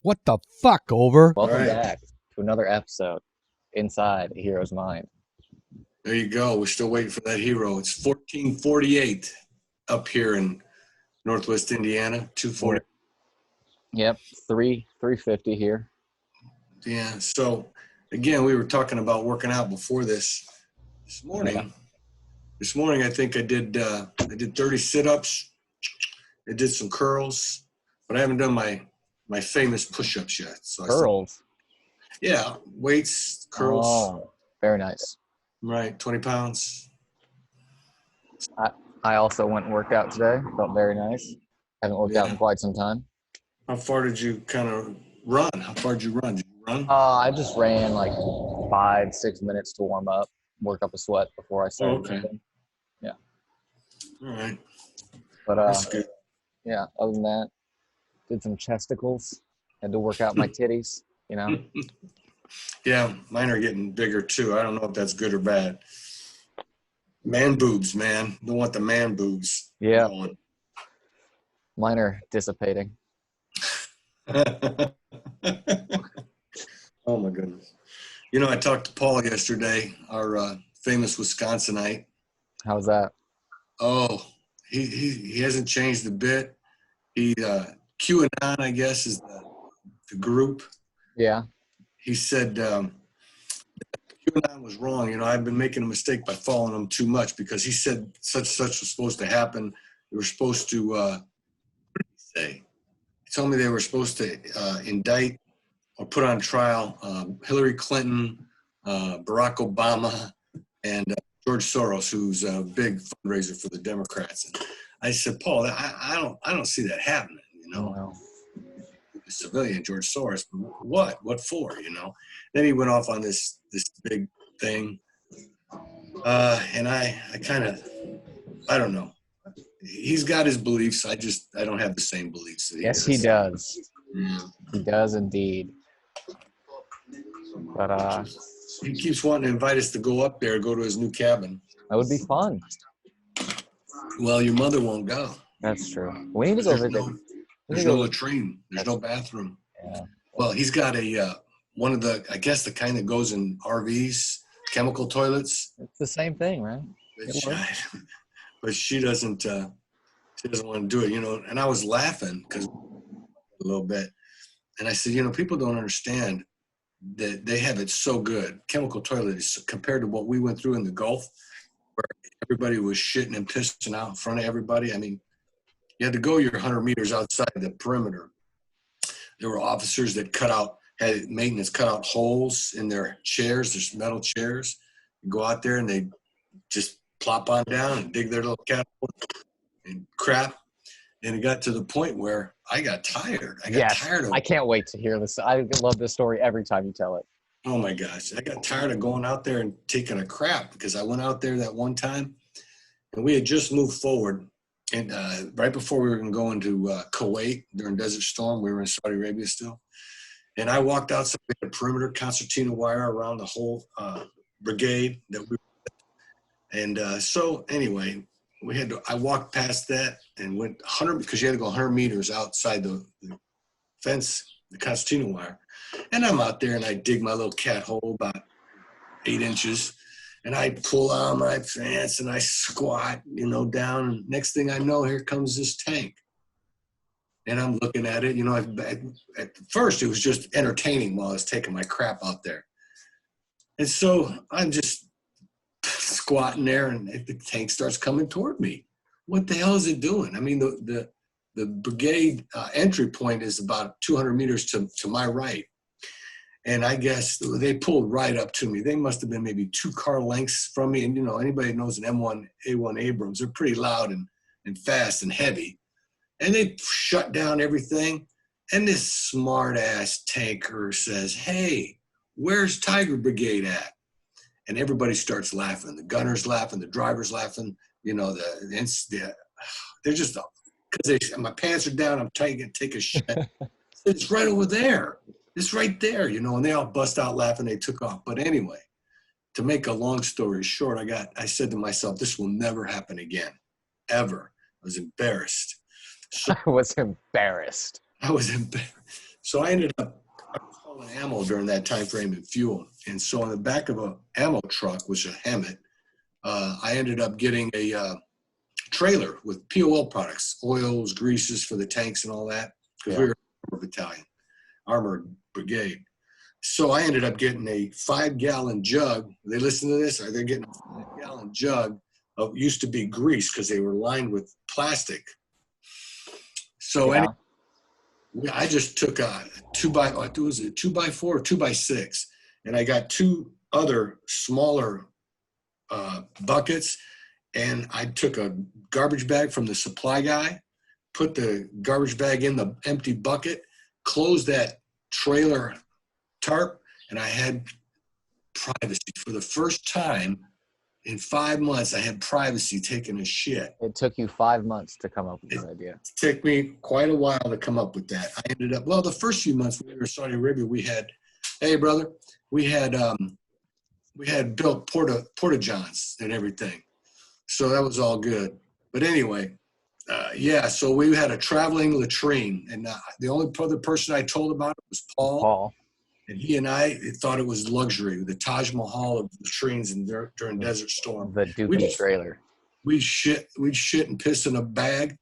What the fuck, Over? Welcome All right. back to another episode inside a Hero's Mind. There you go. We're still waiting for that hero. It's 1448 up here in Northwest Indiana. 240. Yep, 350 here. Yeah. So again, we were talking about working out before this morning. Yeah. This morning, I think I did 30 sit-ups. I did some curls, but I haven't done my famous push-ups yet. So Curls. yeah, weights, curls. Oh, very nice. Right, 20 pounds. I also went and worked out today. Felt very nice. Haven't worked out in quite some time. How far did you kind of run? How far did you run? Did you run? I just ran like 5-6 minutes to warm up, work up a sweat before I started. Okay. Lifting. Yeah. All right. But That's good. yeah, other than that, did some chesticles. Had to work out my titties, you know. Yeah, mine are getting bigger too. I don't know if that's good or bad. Man boobs, man. Don't want the man boobs. Yeah. Going. Mine are dissipating. Oh my goodness. You know, I talked to Paul yesterday, our famous Wisconsinite. How's that? Oh, he hasn't changed a bit. He QAnon, I guess, is the group. Yeah. He said QAnon was wrong. You know, I've been making a mistake by following him too much because he said such was supposed to happen. They were supposed to what did he say? He told me they were supposed to indict or put on trial Hillary Clinton, Barack Obama, and George Soros, who's a big fundraiser for the Democrats. And I said, Paul, I don't see that happening. You know, Wow. the civilian George Soros. What? What for? You know. Then he went off on this big thing, and I kind of, I don't know. He's got his beliefs. I don't have the same beliefs that he Yes, does. he does. Yeah. He does indeed. But He keeps wanting to invite us to go up there, go to his new cabin. that would be fun. Well, your mother won't go. That's true. We need to go visit. There's no latrine. There's no bathroom. Yeah. Well, he's got one of the, I guess the kind that goes in RVs, chemical toilets. It's the same thing, right? But she doesn't want to do it, you know. And I was laughing because a little bit, and I said, you know, people don't understand that they have it so good. Chemical toilets compared to what we went through in the Gulf, where everybody was shitting and pissing out in front of everybody. I mean, you had to go your 100 meters outside the perimeter. There were officers that had maintenance cut out holes in their chairs, there's metal chairs. You go out there and they just plop on down and dig their little cat hole and crap. And it got to the point where I got tired. I got tired of it. I can't wait to hear this. I love this story every time you tell it. Oh my gosh. I got tired of going out there and taking a crap because I went out there that one time and we had just moved forward. And right before we were going to go into Kuwait during Desert Storm, we were in Saudi Arabia still. And I walked outside the perimeter, concertina wire around the whole brigade that we were. And so anyway, I walked past that and went 100, because you had to go 100 meters outside the fence, the concertina wire. And I'm out there and I dig my little cat hole about 8 inches. And I pull on my pants and I squat, you know, down. And next thing I know, here comes this tank. And I'm looking at it, you know, at first it was just entertaining while I was taking my crap out there. And so I'm just squatting there and the tank starts coming toward me. What the hell is it doing? I mean, the brigade entry point is about 200 meters to my right. And I guess they pulled right up to me. They must have been maybe 2 car lengths from me. And, you know, anybody knows an A1 Abrams, they're pretty loud and fast and heavy. And they shut down everything. And this smart-ass tanker says, hey, where's Tiger Brigade at? And everybody starts laughing. The gunner's laughing. The driver's laughing. You know, they're just, because my pants are down, I'm tight, to take a shit. It's right over there. It's right there, you know, and they all bust out laughing. They took off. But anyway, to make a long story short, I said to myself, this will never happen again, ever. I was embarrassed. I was embarrassed. I was embarrassed. So I ended up hauling ammo during that time frame and fuel. And so on the back of a ammo truck, which is a Hammett, I ended up getting a trailer with POL products, oils, greases for the tanks and all that, because we were a battalion, armored brigade. So I ended up getting a 5-gallon jug. They listen to this? Are they getting a 5-gallon jug of used to be grease because they were lined with plastic. So anyway, I just took a 2x4 or 2x6, and I got 2 other smaller buckets, and I took a garbage bag from the supply guy, put the garbage bag in the empty bucket, closed that trailer tarp, and I had privacy. For the first time in 5 months, I had privacy taking a shit. It took you 5 months to come up with this idea. It took me quite a while to come up with that. I ended up, well, the first few months when we were in Saudi Arabia, we had, hey brother, we had built porta-johns and everything. So that was all good. But anyway, so we had a traveling latrine, and the only other person I told about it was Paul. And he and I thought it was luxury, the Taj Mahal of latrines during Desert Storm. The Dookie trailer. We'd shit and piss in a bag,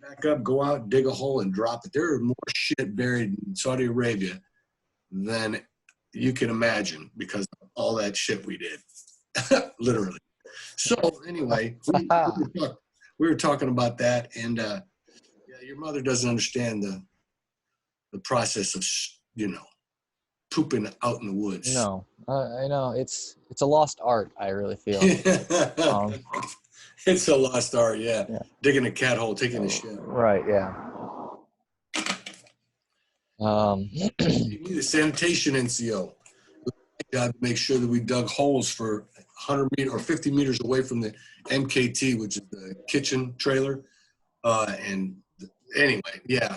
back up, go out, dig a hole, and drop it. There are more shit buried in Saudi Arabia than you can imagine because of all that shit we did, literally. So anyway, we were talking about that, and your mother doesn't understand the process of pooping out in the woods. No, I know it's a lost art. I really feel. It's a lost art, yeah. Digging a cat hole, taking a shit. Right, yeah. You need a sanitation NCO. Got to make sure that we dug holes for 100 meters or 50 meters away from the MKT, which is the kitchen trailer. And anyway,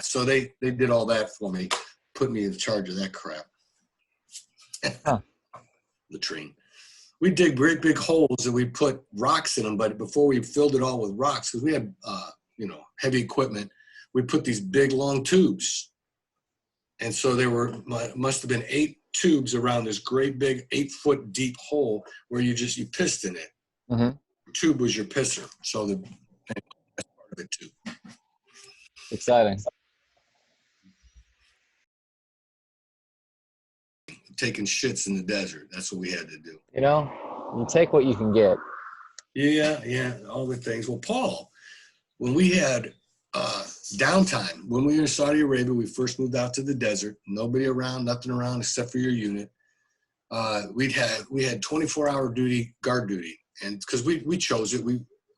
so they did all that for me, put me in charge of that crap. Latrine. We dig great big holes and we put rocks in them, but before we filled it all with rocks, because we had heavy equipment, we put these big long tubes. And so there must have been 8 tubes around this great big 8-foot deep hole where you pissed in it. Mm-hmm. The tube was your pisser. So that's part of it too. Exciting. Taking shits in the desert. That's what we had to do. You take what you can get. Yeah, all the things. Well, Paul, when we had downtime, when we were in Saudi Arabia, we first moved out to the desert. Nobody around, nothing around except for your unit. We had 24-hour guard duty, and because we chose it,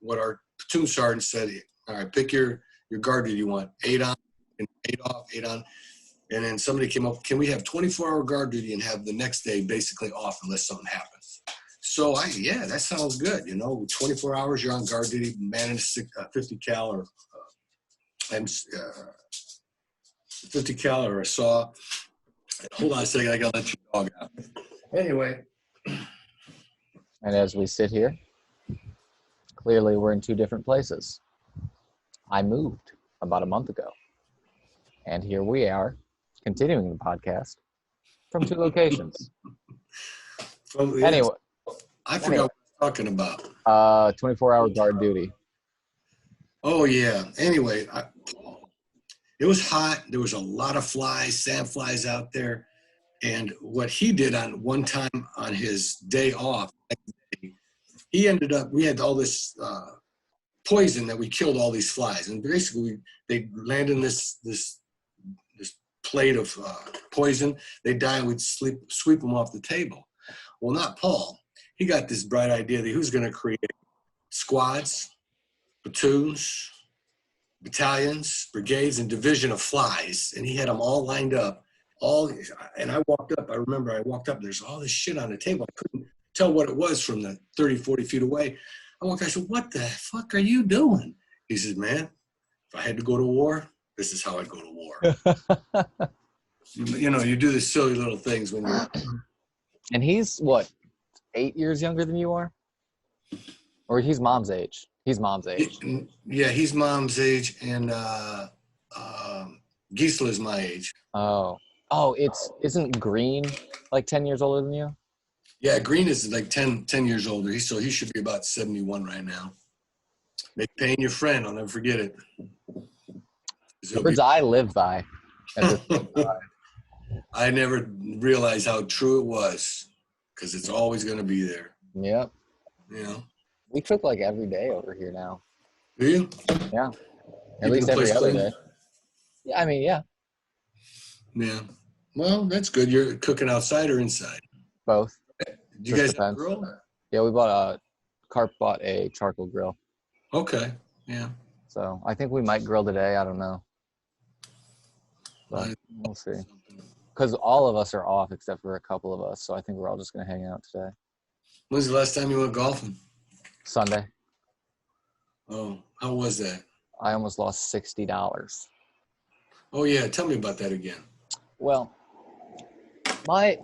what our platoon sergeant said. All right, pick your guard duty you want. 8 on, and 8 off, 8 on. And then somebody came up, can we have 24-hour guard duty and have the next day basically off unless something happens? So that sounds good. 24 hours, you're on guard duty, manning a 50 cal or 50 cal or a saw. Hold on a second, I gotta let your dog out. Anyway. And as we sit here, clearly we're in 2 different places. I moved about a month ago. And here we are, continuing the podcast from 2 locations. Anyway. I forgot what I was talking about. 24-hour guard duty. Oh, yeah. Anyway, it was hot. There was a lot of sandflies out there. And what he did on one time on his day off, he ended up, we had all this poison that we killed all these flies. And basically, they land in this plate of poison. They die, and we'd sweep them off the table. Well, not Paul. He got this bright idea that he was going to create squads, platoons, battalions, brigades, and division of flies. And he had them all lined up. And I walked up. I remember I walked up. There's all this shit on the table. I couldn't tell what it was from the 30, 40 feet away. I said, what the fuck are you doing? He says, man, if I had to go to war, this is how I'd go to war. You do the silly little things when you're... And he's, what, 8 years younger than you are? Or he's mom's age? He's mom's age. Yeah, he's mom's age. And Gisela's my age. Oh, isn't Green like 10 years older than you? Yeah, Green is like 10 years older. So he should be about 71 right now. Make pain your friend. I'll never forget it. 'Cause he'll be- Words I live by at this point. I never realized how true it was because it's always going to be there. Yep. You know? We cook like every day over here now. Do you? Yeah. At Keeping least the every place other clean? day. Yeah, I mean, yeah, Yeah. Well, that's good. You're cooking outside or inside? both. Do you Just guys have a depends. grill? Yeah, Carp bought a charcoal grill. Okay. Yeah. So I think we might grill today. I don't know. But Well, we'll see. Because all of us are off except for a couple of us. So I think we're all just going to hang out today. When's the last time you went golfing? Sunday. Oh, how was that? I almost lost $60. Oh, yeah. Tell me about that again. Well, my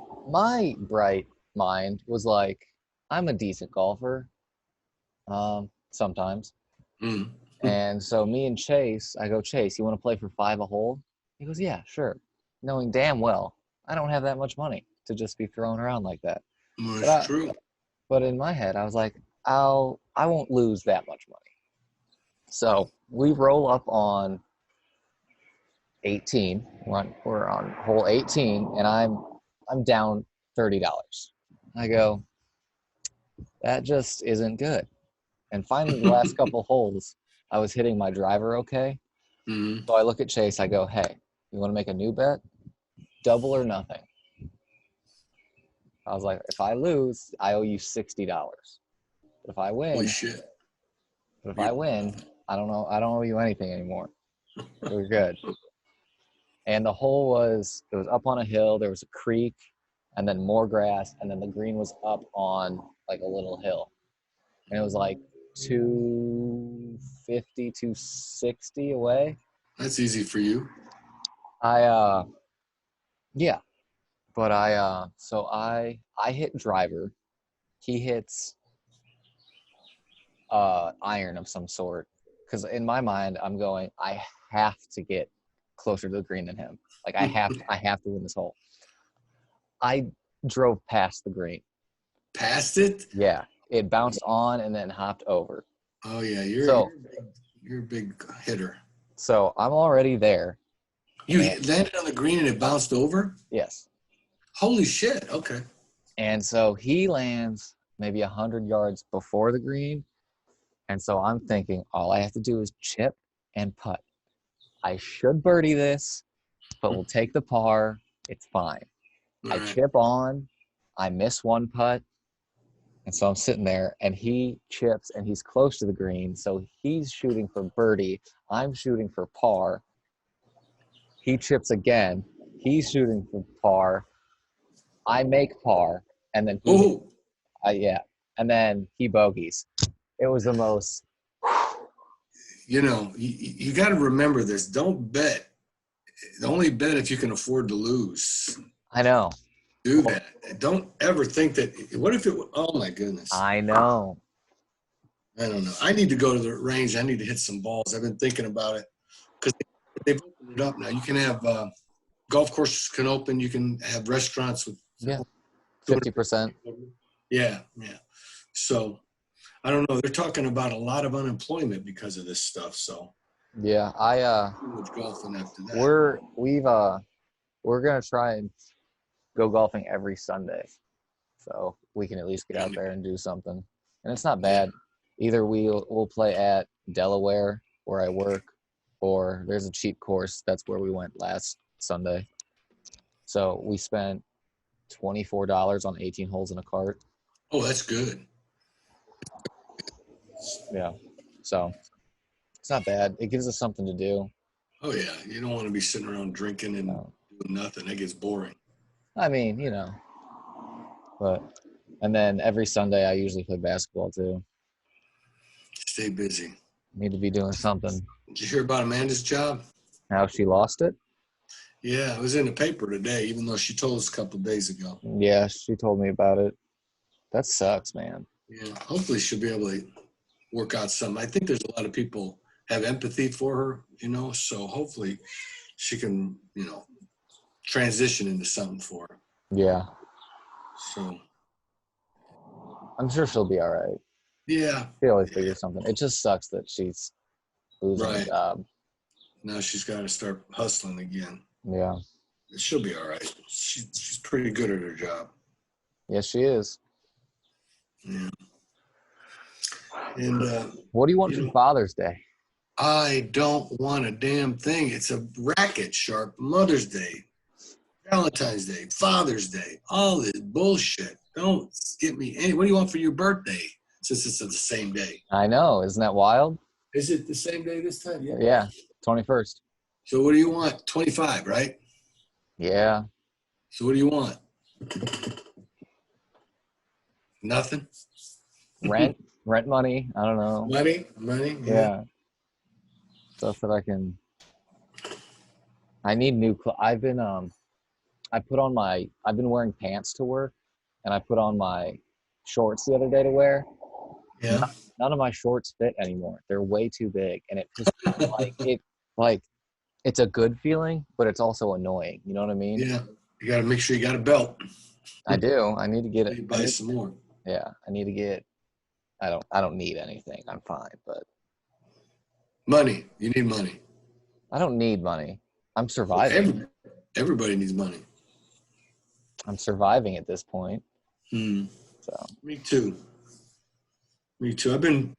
bright mind was like, I'm a decent golfer. Sometimes. Mm. And so me and Chase, I go, Chase, you want to play for 5 a hole? He goes, yeah, sure. Knowing damn well I don't have that much money to just be thrown around like that. Well, But that's true. but in my head, I was like, I won't lose that much money. So we roll up on 18. We're on hole 18, and I'm down $30. I go, that just isn't good. And finally, the last couple holes, I was hitting my driver okay. Mm-hmm. So I look at Chase. I go, hey, you want to make a new bet? Double or nothing. I was like, if I lose, I owe you $60. But if I win, Holy shit. I don't know. I don't owe you anything anymore. We're good. And the hole it was up on a hill. There was a creek, and then more grass, and then the green was up on like a little hill. And it was like 250, 260 away. That's easy for you. Yeah. But I hit driver. He hits iron of some sort. Because in my mind, I'm going, I have to get closer to the green than him. Like I have to win this hole. I drove past the green. Past it? Yeah. It bounced on and then hopped over. Oh yeah, you're a big hitter. So I'm already there. You landed on the green and it bounced over? Yes. Holy shit. Okay. And so he lands maybe 100 yards before the green. And so I'm thinking, all I have to do is chip and putt. I should birdie this, but we'll take the par. It's fine. I chip on. I miss one putt. And so I'm sitting there, and he chips, and he's close to the green. So he's shooting for birdie. I'm shooting for par. He chips again. He's shooting for par. I make par. And then and then he bogeys. It was the most. You got to remember this. Don't bet. Only bet if you can afford to lose. I know. Do that. Don't ever think that. What if it? Oh my goodness. I know. I don't know. I need to go to the range. I need to hit some balls. I've been thinking about it because they've opened it up now. You can have golf courses can open. You can have restaurants with 50%. Yeah. So I don't know. They're talking about a lot of unemployment because of this stuff. So yeah, much golfing after that. We're gonna try and go golfing every Sunday, so we can at least get out there and do something. And it's not bad. Either we'll play at Delaware where I work, or there's a cheap course. That's where we went last Sunday. So we spent $24 on 18 holes in a cart. Oh, that's good. Yeah. So it's not bad. It gives us something to do. Oh yeah, you don't want to be sitting around drinking and doing nothing. That gets boring. I mean, and then every Sunday I usually play basketball too. Stay busy. Need to be doing something. Did you hear about Amanda's job? How she lost it? Yeah, it was in the paper today, even though she told us a couple of days ago. Yeah, she told me about it. That sucks, man. Yeah, hopefully she'll be able to work out something. I think there's a lot of people have empathy for her, so hopefully she can, transition into something for her. Yeah. So I'm sure she'll be all right. yeah, She always figures something. It just sucks that she's losing right. a job. Now she's got to start hustling again. Yeah. She'll be all right. She's pretty good at her job. Yes, she is. Yeah. And What do you want for Father's Day? I don't want a damn thing. It's a racket, Sharp. Mother's Day, Valentine's Day, Father's Day, all this bullshit. Don't get me any. What do you want for your birthday? Since it's the same day. I know. Isn't that wild? Is it the same day this time? Yeah. Yeah. 21st. So what do you want? 25, right? Yeah. So what do you want? Nothing? Rent money. I don't know. Money. Yeah. Stuff that I need new clothes. I've been wearing pants to work, and I put on my shorts the other day to wear. Yeah. None of my shorts fit anymore. They're way too big, and it just it's a good feeling, but it's also annoying. You know what I mean? Yeah. You got to make sure you got a belt. I do. I need to get it. Buy some more. Yeah, I need to get. I don't need anything. I'm fine, but money. You need money. I don't need money. I'm surviving. Everybody needs money. I'm surviving at this point. So. Me too. I've been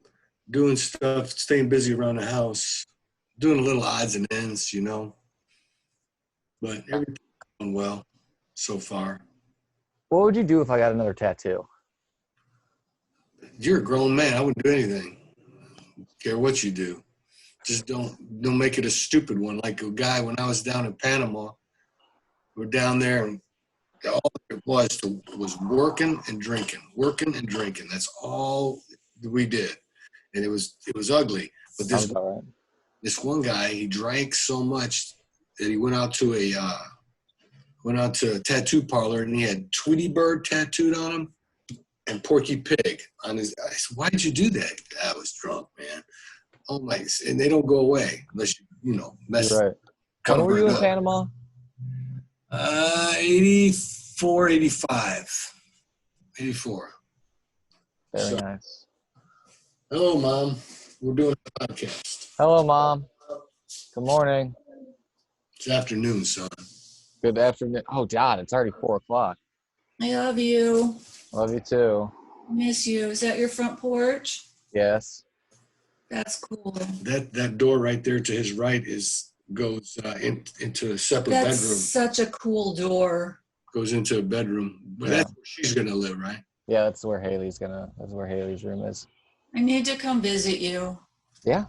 doing stuff, staying busy around the house, doing a little odds and ends, but everything's going well so far. What would you do if I got another tattoo? You're a grown man. I wouldn't do anything. Care what you do. Just don't make it a stupid one. Like a guy when I was down in Panama, we're down there and all it was working and drinking. That's all we did. And it was ugly. But this one guy, he drank so much that he went out to a tattoo parlor and he had Tweety Bird tattooed on him and Porky Pig on his. I said, "Why did you do that?" I was drunk, man. Oh my! And they don't go away unless you mess. Right. When were you in Panama? 84, 85. 84. Very nice. Hello, Mom. We're doing a podcast. Hello, Mom. Good morning. It's afternoon, son. Good afternoon. Oh, God, it's already 4:00. I love you. Love you too. Miss you. Is that your front porch? Yes. That's cool. That door right there to his right goes into a separate bedroom. That's such a cool door. Goes into a bedroom, but that's where she's gonna live, right? Yeah, that's where Haley's room is. I need to come visit you. Yeah,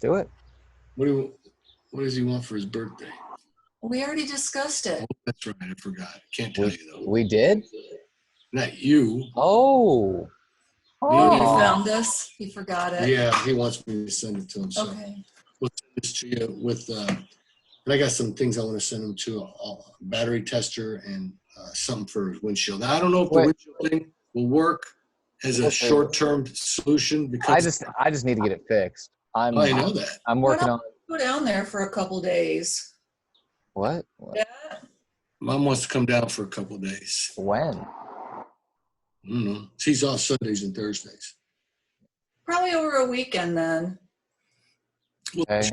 do it. What does he want for his birthday? We already discussed it. Oh, that's right. I forgot. Can't tell you though. We did? Not you. Oh. You found this. He forgot it. Yeah, he wants me to send it to him. So Okay. we'll send this to you with, and I got some things I want to send him to, a battery tester and something for his windshield. Now, I don't know if the windshield thing will work as a short-term solution because I just need to get it fixed. I know that. I'm working on. Go down there for a couple days. What? Yeah. Mom wants to come down for a couple of days. When? I don't know. She's off Sundays and Thursdays. Probably over a weekend then. Okay.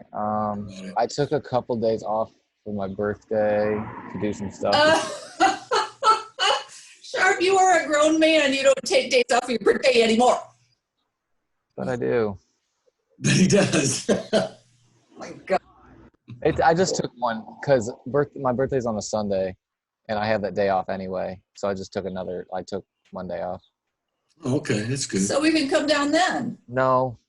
I took a couple days off for my birthday to do some stuff. Sharp, you are a grown man. You don't take days off for your birthday anymore. But I do. He does. Oh my God. I just took one because my birthday's on a Sunday, and I have that day off anyway. So I just took one day off. Okay, that's good. So we can come down then. No.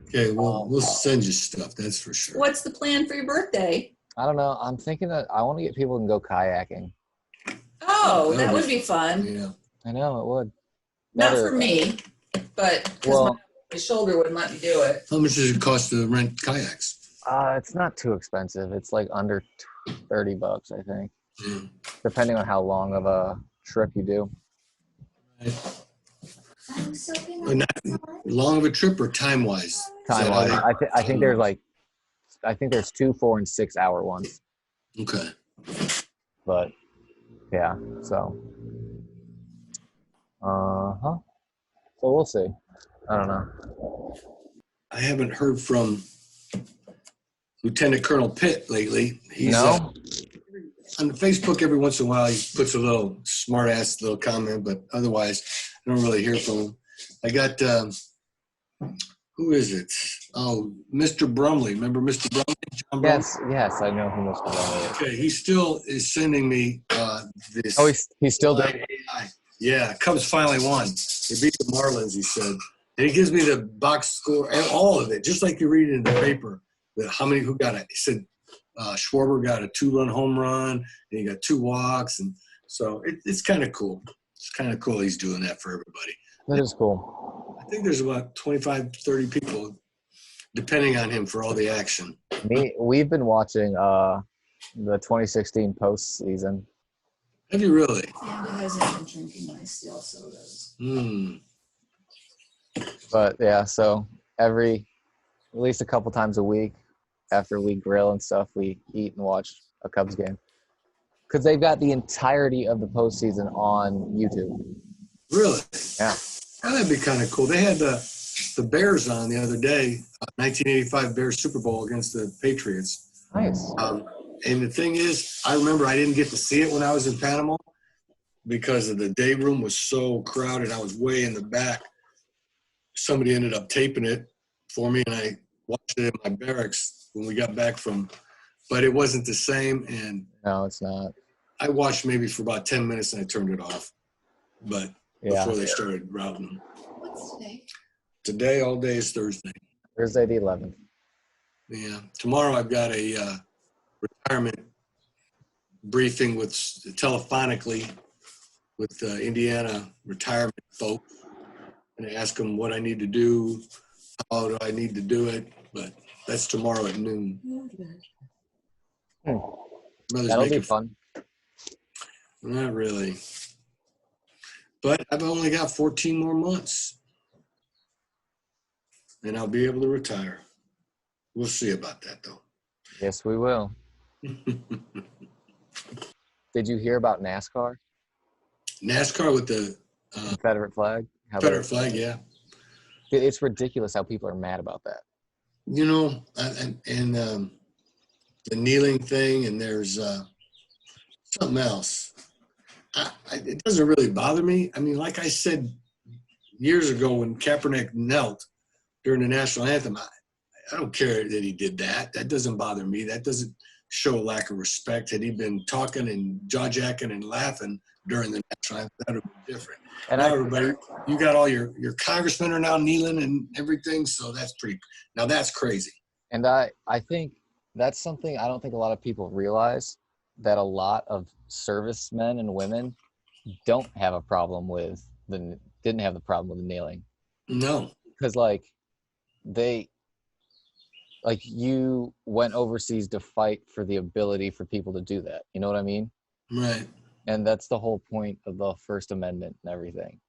Okay, we'll send you stuff. That's for sure. What's the plan for your birthday? I don't know. I'm thinking that I want to get people who can go kayaking. Oh, that would be fun. Yeah. I know it would. Not for me, but because my shoulder wouldn't let me do it. How much does it cost to rent kayaks? It's not too expensive. It's like under $30, I think, Yeah. depending on how long of a trip you do. Right. Not long of a trip or time-wise? Time-wise, I think there's like, I think there's 2, 4, and 6 hour ones. Okay. But yeah, so so we'll see. I don't know. I haven't heard from Lieutenant Colonel Pitt lately. He's No? on Facebook every once in a while. He puts a little smart-ass little comment, but otherwise, I don't really hear from him. I got who is it? Oh, Mr. Brumley. Remember Mr. Brumley? John Brumley? Yes, I know who Mr. Brumley is. Okay, he still is sending me this. Oh, he's still doing it. Yeah, Cubs finally won. They beat the Marlins, he said. And he gives me the box score, and all of it, just like you read it in the paper. How many, who got it? He said Schwarber got a 2-run home run, and he got 2 walks. And so it's kind of cool. It's kind of cool he's doing that for everybody. That is cool. I think there's about 25, 30 people depending on him for all the action. We've been watching the 2016 postseason. Have you really? And hasn't been drinking my steel sodas. But yeah, so at least a couple times a week after we grill and stuff, we eat and watch a Cubs game. Because they've got the entirety of the postseason on YouTube. Really? Yeah. Oh, that'd be kind of cool. They had the Bears on the other day, 1985 Bears Super Bowl against the Patriots. Nice. And the thing is, I remember I didn't get to see it when I was in Panama because of the day room was so crowded. I was way in the back. Somebody ended up taping it for me, and I watched it in my barracks when we got back from – but it wasn't the same. And no, it's not. I watched maybe for about 10 minutes, and I turned it off. But before they started routing. What's today? Today, all day is Thursday. Thursday the 11th. Yeah. Tomorrow I've got a retirement briefing with telephonically with Indiana retirement folks. And I ask them what I need to do, how do I need to do it. But that's tomorrow at noon. That'll be fun. Not really. But I've only got 14 more months. And I'll be able to retire. We'll see about that, though. Yes, we will. Did you hear about NASCAR? NASCAR with the Confederate flag? Confederate flag, yeah. It's ridiculous how people are mad about that. You know, and the kneeling thing, and there's something else. It doesn't really bother me. I mean, like I said years ago when Kaepernick knelt during the national anthem, I don't care that he did that. That doesn't bother me. That doesn't show a lack of respect. Had he been talking and jaw-jacking and laughing during the national anthem, that would be different. And now everybody, you got all your congressmen are now kneeling and everything, so that's crazy. And I think that's something I don't think a lot of people realize, that a lot of servicemen and women didn't have the problem with the kneeling. No. Because you went overseas to fight for the ability for people to do that. You know what I mean? Right. And that's the whole point of the First Amendment and everything.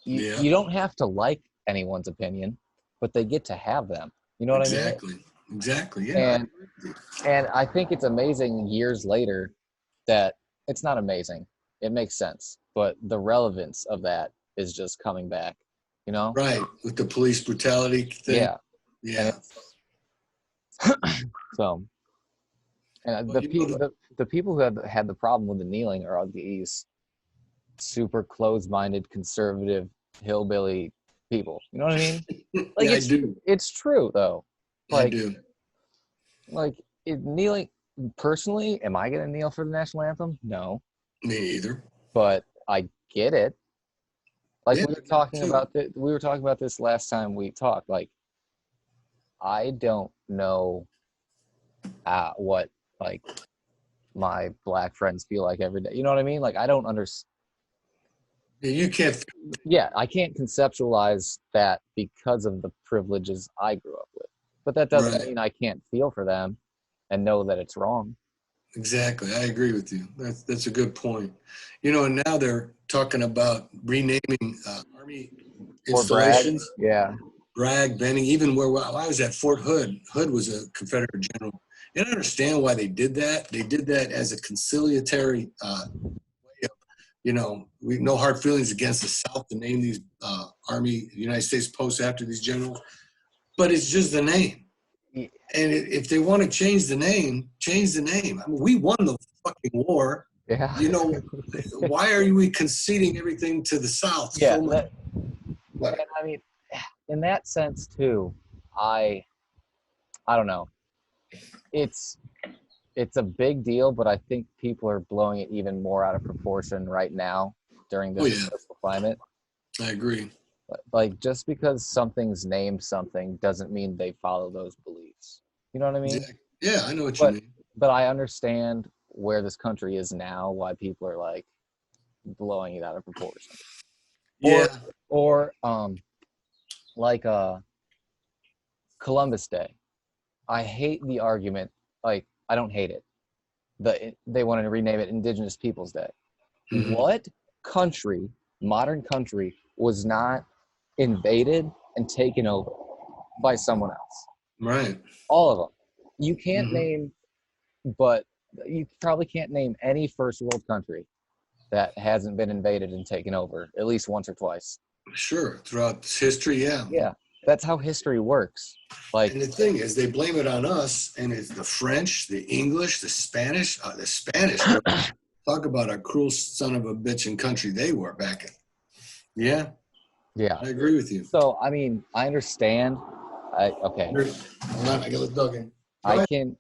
You don't have to like anyone's opinion, but they get to have them. You know what I mean? Exactly. Yeah. And I think it's amazing years later that it's not amazing. It makes sense. But the relevance of that is just coming back, you know? Right. With the police brutality thing. Yeah. Yeah. So, and the people who have had the problem with the kneeling are these super closed-minded, conservative, hillbilly people. You know what I mean? Yeah, I do. It's true though. I do. Kneeling. Personally, am I going to kneel for the national anthem? No. Me either. But I get it. Yeah, we were talking about this last time we talked. I don't know what my black friends feel like every day. You know what I mean? I don't understand. You can't. Yeah, I can't conceptualize that because of the privileges I grew up with. But that doesn't mean I can't feel for them and know that it's wrong. Exactly. I agree with you. That's a good point. You know, and now they're talking about renaming Army Or brag. installations. Yeah. Bragg, Benning, even where I was at Fort Hood. Hood was a Confederate general. And I understand why they did that. They did that as a conciliatory way of, we have no hard feelings against the South to name these Army, United States posts after these generals. But it's just the name. Yeah. And if they want to change the name, change the name. I mean, we won the fucking war. Yeah. Why are we conceding everything to the South Yeah. so much? And I mean, in that sense too, I don't know. It's a big deal, but I think people are blowing it even more out of proportion right now during this political climate. I agree. Like, just because something's named something doesn't mean they follow those beliefs. You know what I mean? Yeah, I know what you mean. But I understand where this country is now, why people are like blowing it out of proportion. Yeah. Or like Columbus Day. I hate the argument. Like, I don't hate it. They wanted to rename it Indigenous Peoples Day. Mm-hmm. What country, modern country, was not invaded and taken over by someone else? Right. All of them. You can't name, but you probably can't name any first world country that hasn't been invaded and taken over at least once or twice. Sure. Throughout history, yeah. Yeah. That's how history works. Like, and the thing is, they blame it on us, and it's the French, the English, the Spanish. Talk about a cruel son of a bitch in country they were back in. Yeah. Yeah. I agree with you. So, I mean, I understand. Okay. Hold on, I got this dog in. I can.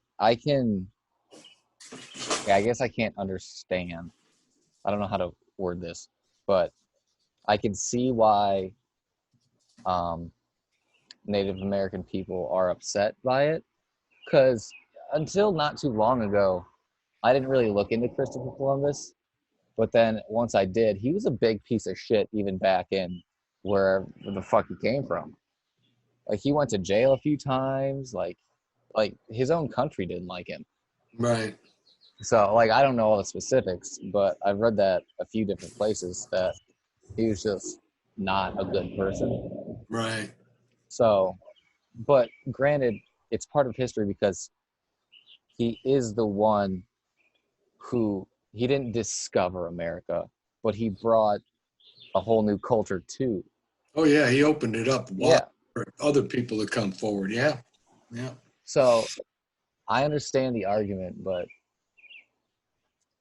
Yeah, I guess I can't understand. I don't know how to word this, but I can see why Native American people are upset by it, because until not too long ago, I didn't really look into Christopher Columbus, but then once I did, he was a big piece of shit even back in where the fuck he came from. Like, he went to jail a few times, like his own country didn't like him. Right. So, like, I don't know all the specifics, but I've read that a few different places that he was just not a good person. Right. So, but granted, it's part of history because he is the one who, he didn't discover America, but he brought a whole new culture too. Oh yeah, he opened it up Yeah. for other people to come forward. Yeah. Yeah. So I understand the argument, but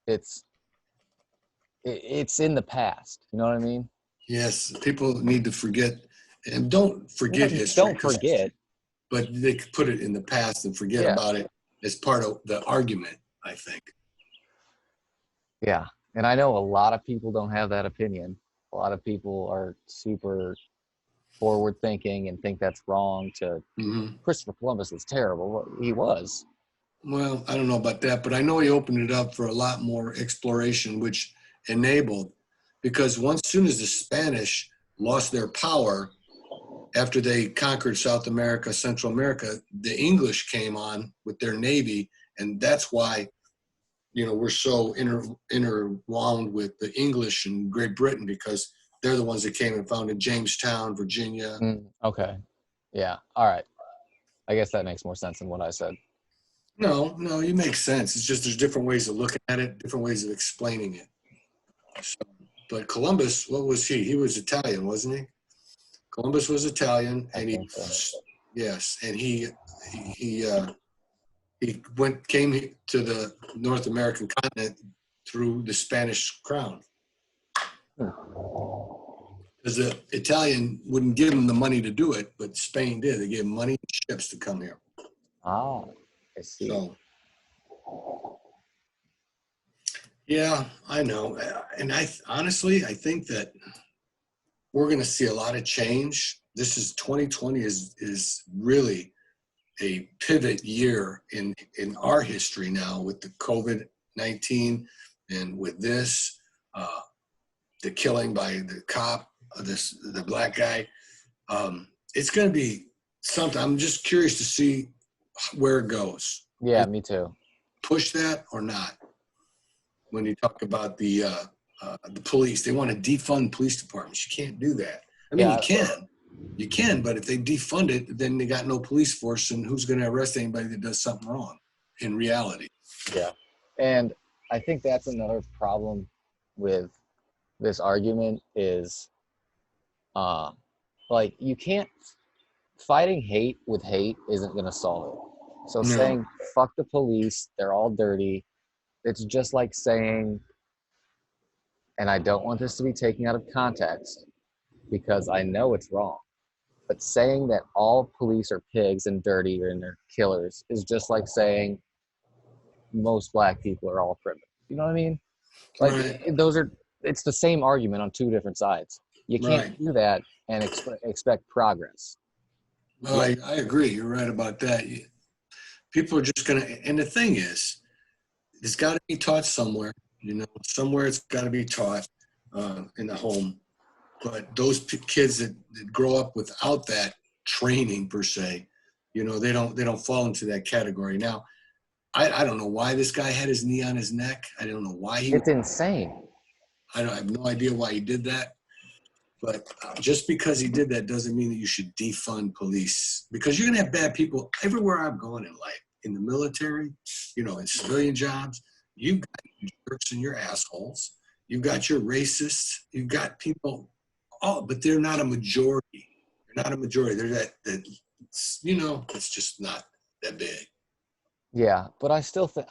it's in the past. You know what I mean? Yes. People need to forget, and don't forget history. Don't forget. But they could put it in the past and forget about it as part of the argument, I think. Yeah. And I know a lot of people don't have that opinion. A lot of people are super forward thinking and think that's wrong to Christopher Columbus was terrible. Well, he was. Well, I don't know about that, but I know he opened it up for a lot more exploration, which enabled, because soon as the Spanish lost their power after they conquered South America, Central America, the English came on with their navy, and that's why we're so interwound with the English and Great Britain, because they're the ones that came and founded Jamestown, Virginia. Okay. Yeah. All right. I guess that makes more sense than what I said. No, you make sense. It's just there's different ways of looking at it, different ways of explaining it. So, but Columbus, what was he? He was Italian, wasn't he? Columbus was Italian, and he came to the North American continent through the Spanish crown. Because the Italian wouldn't give him the money to do it, but Spain did. They gave him money and ships to come here. Ah, I see. So, yeah, I know. And honestly, I think that we're going to see a lot of change. 2020 is really a pivot year in our history now, with the COVID-19 and with this, the killing by the cop, the black guy. It's going to be something. I'm just curious to see where it goes. Yeah, me too. Push that or not? When you talk about the police, they want to defund police departments. You can't do that. I mean, Yeah. you can, but if they defund it, then they got no police force, and who's going to arrest anybody that does something wrong in reality? Yeah. And I think that's another problem with this argument is like you can't fighting hate with hate isn't going to solve it. So No. saying fuck the police, they're all dirty, it's just like saying, and I don't want this to be taken out of context because I know it's wrong, but saying that all police are pigs and dirty and they're killers is just like saying most black people are all criminals. You know what I mean? Like Right. those are, it's the same argument on two different sides. You can't Right. do that and expect progress. Oh, I agree. You're right about that. People are just going to, and the thing is, it's got to be taught somewhere. Somewhere it's got to be taught in the home. But those kids that grow up without that training per se, they don't fall into that category. Now, I don't know why this guy had his knee on his neck. I don't know why It's insane. I have no idea why he did that. But just because he did that doesn't mean that you should defund police, because you're going to have bad people everywhere I'm going in life, in the military, in civilian jobs. You've got your jerks and your assholes. You've got your racists. You've got people, but they're not a majority. They're not a majority. They're that it's just not that big. Yeah, but I still think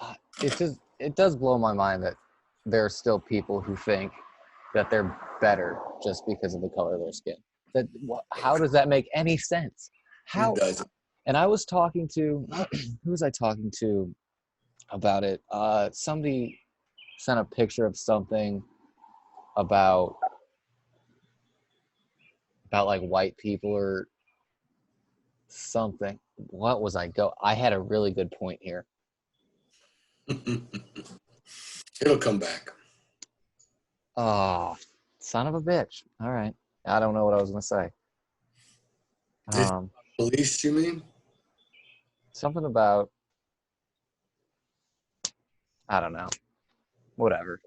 it does blow my mind that there are still people who think that they're better just because of the color of their skin. How does that make any sense? How? It doesn't. And I was talking to who was I talking to about it? Somebody sent a picture of something about like white people or something. What was I had a really good point here. It'll come back. Oh, son of a bitch. All right. I don't know what I was going to say. Police, you mean? Something about, I don't know. Whatever.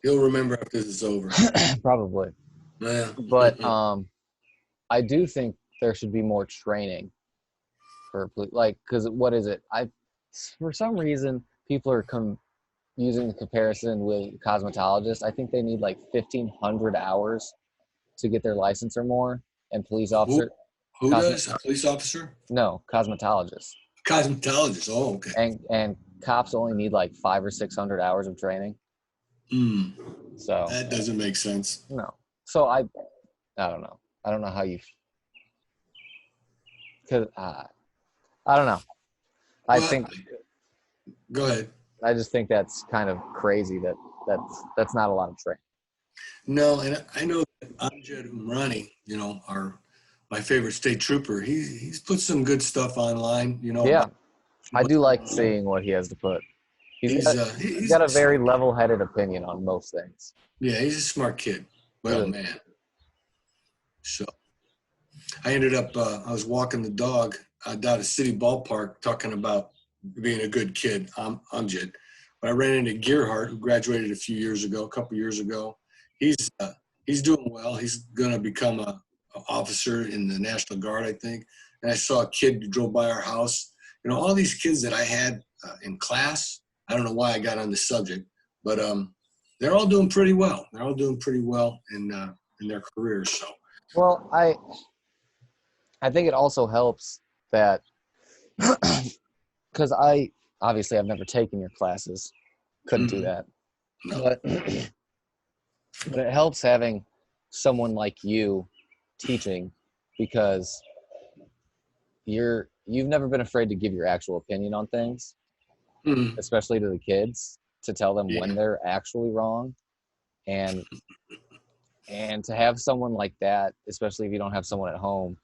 You'll remember after this is over. Probably. Yeah. But I do think there should be more training for like, because what is it? For some reason people are using the comparison with cosmetologists. I think they need like 1,500 hours to get their license or more, and police officer. Who does? A police officer? No, cosmetologists. Cosmetologist. Oh, okay. And cops only need like 500 or 600 hours of training. So that doesn't make sense. No. So I don't know. I don't know how you. Because I don't know. I think. Go ahead. I just think that's kind of crazy that's not a lot of training. No, and I know that Amjad Umrani, my favorite state trooper, he's put some good stuff online, Yeah, I do like seeing what he has to put. He's got a very level-headed opinion on most things. Yeah, he's a smart kid. Well, man. So I ended up, I was walking the dog down to City Ballpark talking about being a good kid, Amjad. But I ran into Gearhart, who graduated a couple years ago. He's doing well. He's going to become an officer in the National Guard, I think. And I saw a kid who drove by our house. All these kids that I had in class, I don't know why I got on this subject, but they're all doing pretty well. They're all doing pretty well in their careers. So, well, I think it also helps that because I've never taken your classes, couldn't do that, no. But it helps having someone like you teaching, because you've never been afraid to give your actual opinion on things, especially to the kids, to tell them when they're actually wrong, and to have someone like that, especially if you don't have someone at home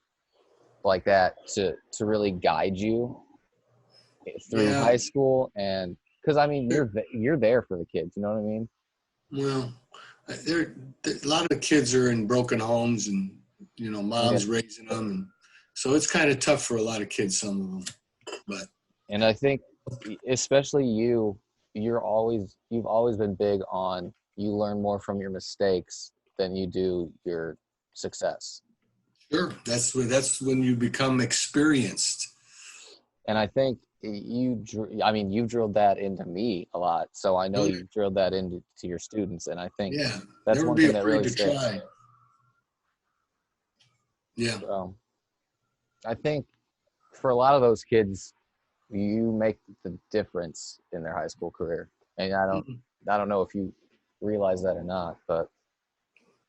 like that to really guide you through high school. And because I mean you're there for the kids, you know what I mean? Well, a lot of the kids are in broken homes, and moms raising them, and so it's kind of tough for a lot of kids, some of them. And I think especially you've always been big on, you learn more from your mistakes than you do your success. Sure. That's when you become experienced. And I think you've drilled that into me a lot. So I know Really? you've drilled that into your students. And I think Yeah. that's Never one be thing that afraid really to sticks. try. Yeah. So I think for a lot of those kids, you make the difference in their high school career. And I don't know if you realize that or not, but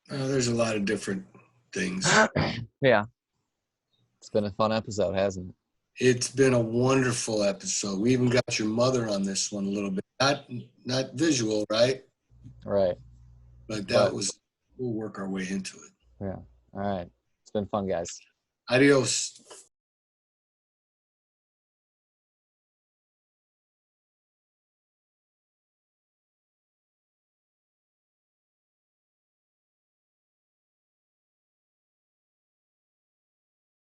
There's a lot of different things. yeah, it's been a fun episode, hasn't it? It's been a wonderful episode. We even got your mother on this one a little bit. Not visual, right? Right. But But we'll work our way into it. yeah. All right. It's been fun, guys. Adios.